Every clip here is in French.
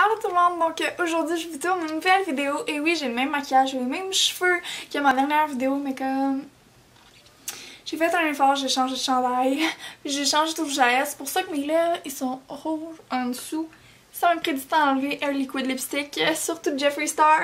Allô tout le monde, donc aujourd'hui je vous tourne une nouvelle vidéo et oui j'ai le même maquillage, j'ai les mêmes cheveux que ma dernière vidéo mais comme j'ai fait un effort, j'ai changé de chandail, j'ai changé de rouge à lèvres, c'est pour ça que mes lèvres ils sont rouges en dessous. Ça m'a pris du temps à enlever un liquid lipstick, surtout Jeffree Star.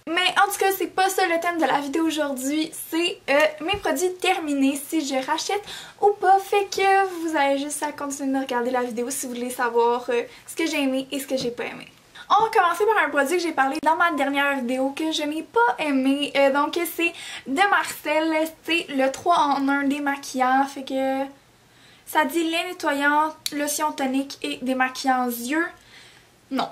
Mais en tout cas, c'est pas ça le thème de la vidéo aujourd'hui, c'est mes produits terminés, si je rachète ou pas. Fait que vous avez juste à continuer de regarder la vidéo si vous voulez savoir ce que j'ai aimé et ce que j'ai pas aimé. On va commencer par un produit que j'ai parlé dans ma dernière vidéo que je n'ai pas aimé. Donc c'est de Marcel, c'est le 3 en 1 démaquillant, fait que ça dit lait nettoyant, lotion tonique et démaquillant yeux. Non.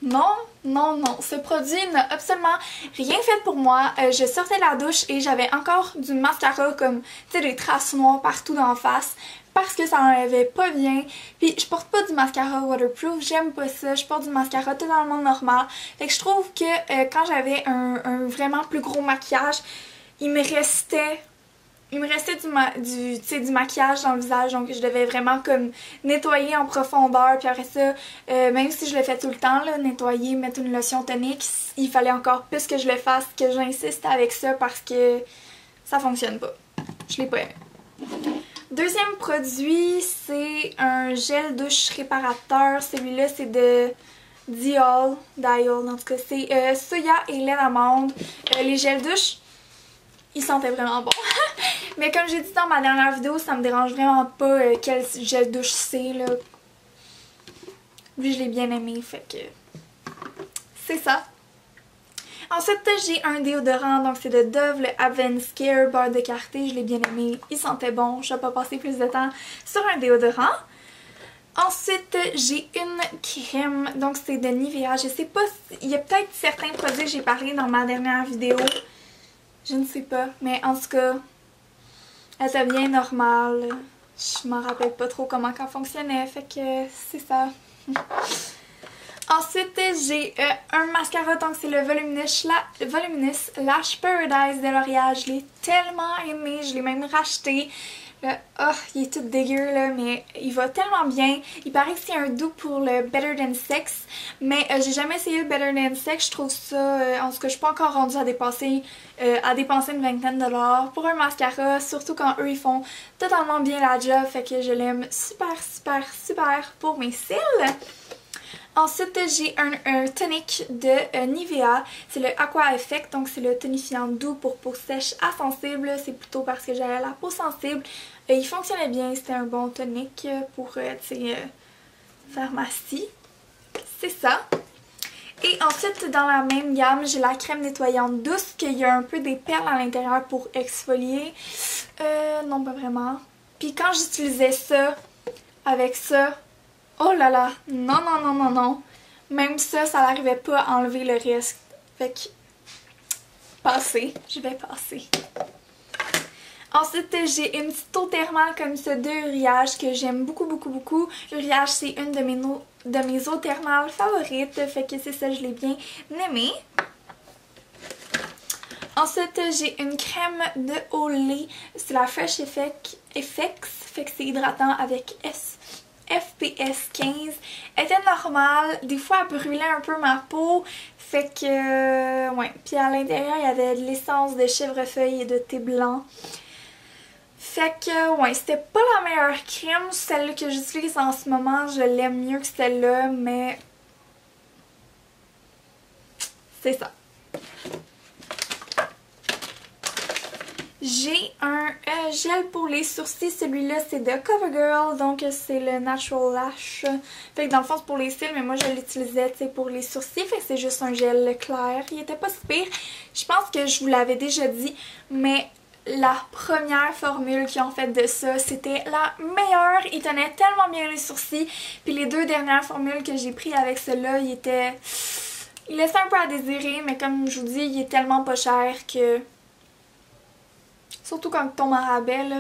Non, non, non. Ce produit n'a absolument rien fait pour moi. Je sortais de la douche et j'avais encore du mascara comme, tu sais, des traces noires partout d'en face parce que ça n'enlevait pas bien. Puis je porte pas du mascara waterproof, j'aime pas ça. Je porte du mascara totalement normal. Fait que je trouve que quand j'avais un vraiment plus gros maquillage, il me restait du maquillage dans le visage, donc je devais vraiment comme nettoyer en profondeur, puis après ça, même si je le fais tout le temps, là, nettoyer, mettre une lotion tonique, il fallait encore plus que je le fasse, que j'insiste avec ça parce que ça fonctionne pas. Je l'ai pas aimé. Deuxième produit, c'est un gel douche réparateur. Celui-là, c'est de Diol, en tout cas, c'est soya et lait d'amande. Les gels douche, ils sentaient vraiment bon. Mais comme j'ai dit dans ma dernière vidéo, ça me dérange vraiment pas quel gel douche c'est, là. Lui, je l'ai bien aimé, fait que c'est ça. Ensuite, j'ai un déodorant, donc c'est de Dove, le Advanced Care beurre de karité. Je l'ai bien aimé, il sentait bon. Je vais pas passer plus de temps sur un déodorant. Ensuite, j'ai une crème, donc c'est de Nivea. Je sais pas, il y a peut-être certains produits que j'ai parlé dans ma dernière vidéo. Je ne sais pas, mais en tout cas, elle était bien normale. Je m'en rappelle pas trop comment elle fonctionnait, fait que c'est ça. Ensuite, j'ai un mascara, donc c'est le Voluminous Lash Paradise de L'Oréal. Je l'ai tellement aimé, je l'ai même racheté. Oh, il est tout dégueu là, mais il va tellement bien. Il paraît que c'est un doux pour le Better Than Sex, mais j'ai jamais essayé le Better Than Sex. Je trouve ça, en tout cas, je suis pas encore rendue à dépenser une vingtaine de dollars pour un mascara, surtout quand eux ils font totalement bien la job, fait que je l'aime super, super, super pour mes cils. Ensuite, j'ai un tonic de Nivea, c'est le Aqua Effect, donc c'est le tonifiant doux pour peau sèche à sensible, c'est plutôt parce que j'avais la peau sensible. Il fonctionnait bien, c'était un bon tonic pour, tu sais, pharmacie, c'est ça. Et ensuite, dans la même gamme, j'ai la crème nettoyante douce, qu'il y a un peu des perles à l'intérieur pour exfolier. Non, pas vraiment. Puis quand j'utilisais ça, avec ça, oh là là, non, non, non, non, non. Même ça, ça n'arrivait pas à enlever le reste. Fait que, passer, je vais passer. Ensuite, j'ai une petite eau thermale comme ça de Uriage que j'aime beaucoup, beaucoup, beaucoup. Uriage, c'est une de mes eaux thermales favorites. Fait que c'est ça, je l'ai bien aimé. Ensuite, j'ai une crème de Olay. C'est la Fresh Effects. Fait que c'est hydratant avec FPS 15. Elle était normale. Des fois, elle brûlait un peu ma peau. Fait que, ouais. Puis à l'intérieur, il y avait de l'essence de chèvrefeuille et de thé blanc. Fait que, ouais, c'était pas la meilleure crème. Celle que j'utilise en ce moment, je l'aime mieux que celle-là, mais c'est ça. J'ai un gel pour les sourcils, celui-là c'est de CoverGirl, donc c'est le Natural Lash. Fait que dans le fond c'est pour les cils, mais moi je l'utilisais pour les sourcils, fait que c'est juste un gel clair. Il était pas si pire, je pense que je vous l'avais déjà dit, mais la première formule qu'ils ont faite de ça, c'était la meilleure. Il tenait tellement bien les sourcils, puis les deux dernières formules que j'ai pris avec cela, il laissait un peu à désirer, mais comme je vous dis, il est tellement pas cher que... Surtout quand il tombe en rabais, là.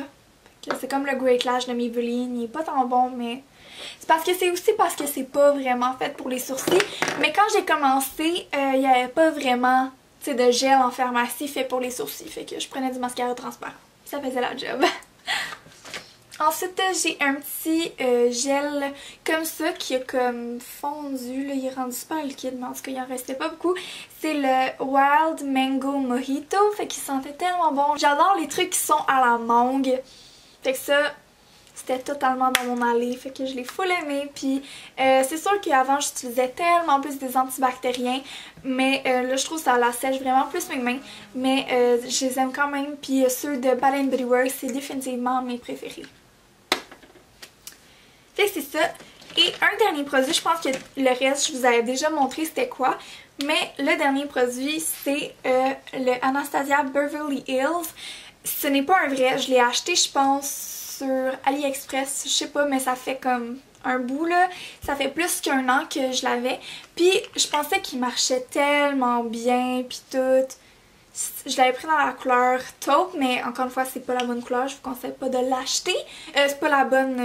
C'est comme le Great Lash de Maybelline. Il est pas tant bon, mais... C'est aussi parce que c'est pas vraiment fait pour les sourcils. Mais quand j'ai commencé, il n'y avait pas vraiment, tu sais, de gel en pharmacie fait pour les sourcils. Fait que je prenais du mascara transparent. Ça faisait la job. Ensuite, j'ai un petit gel comme ça qui a comme fondu, là, il est rendu super liquide, mais en tout cas, il en restait pas beaucoup. C'est le Wild Mango Mojito, fait qu'il sentait tellement bon. J'adore les trucs qui sont à la mangue, fait que ça, c'était totalement dans mon allée, fait que je l'ai full aimé. Puis c'est sûr qu'avant j'utilisais tellement plus des antibactériens, mais là je trouve que ça la sèche vraiment plus mes mains, mais je les aime quand même. Puis ceux de Bath & Body Works, c'est définitivement mes préférés. Fait que c'est ça. Et un dernier produit, je pense que le reste je vous avais déjà montré c'était quoi, mais le dernier produit c'est le Anastasia Beverly Hills. Ce n'est pas un vrai, je l'ai acheté je pense sur AliExpress, je sais pas, mais ça fait comme un bout là, ça fait plus qu'un an que je l'avais, puis je pensais qu'il marchait tellement bien, puis tout. Je l'avais pris dans la couleur taupe, mais encore une fois c'est pas la bonne couleur, je vous conseille pas de l'acheter, c'est pas la bonne,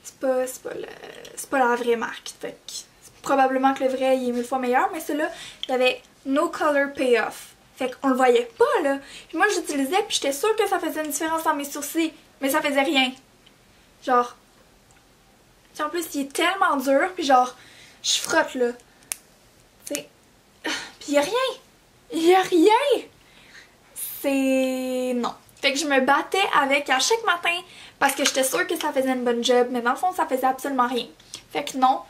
c'est pas la vraie marque, fait que probablement que le vrai il est 1000 fois meilleur, mais celui-là il y avait No Color Payoff. Fait qu'on le voyait pas là. Puis moi j'utilisais puis j'étais sûre que ça faisait une différence dans mes sourcils. Mais ça faisait rien. Genre. En plus il est tellement dur. Puis genre. Je frotte là. Tu sais. Puis y a rien. Y a rien. C'est. Non. Fait que je me battais avec à chaque matin. Parce que j'étais sûre que ça faisait une bonne job. Mais dans le fond ça faisait absolument rien. Fait que non.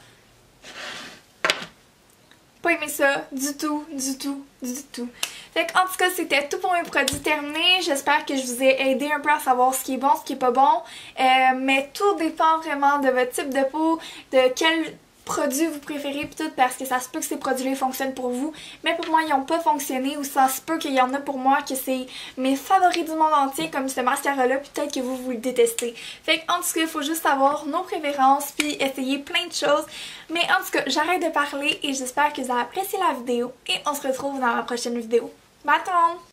Pas aimé ça. Du tout. Du tout. Du tout. Fait en tout cas, c'était tout pour mes produits terminés. J'espère que je vous ai aidé un peu à savoir ce qui est bon, ce qui est pas bon. Mais tout dépend vraiment de votre type de peau, de quel produit vous préférez pis tout, parce que ça se peut que ces produits-là fonctionnent pour vous. Mais pour moi, ils n'ont pas fonctionné, ou ça se peut qu'il y en a pour moi que c'est mes favoris du monde entier, comme ce mascara-là, puis peut-être que vous le détestez. Fait en tout cas, il faut juste savoir nos préférences, puis essayer plein de choses. Mais en tout cas, j'arrête de parler et j'espère que vous avez apprécié la vidéo, et on se retrouve dans la prochaine vidéo. Bye tout le monde!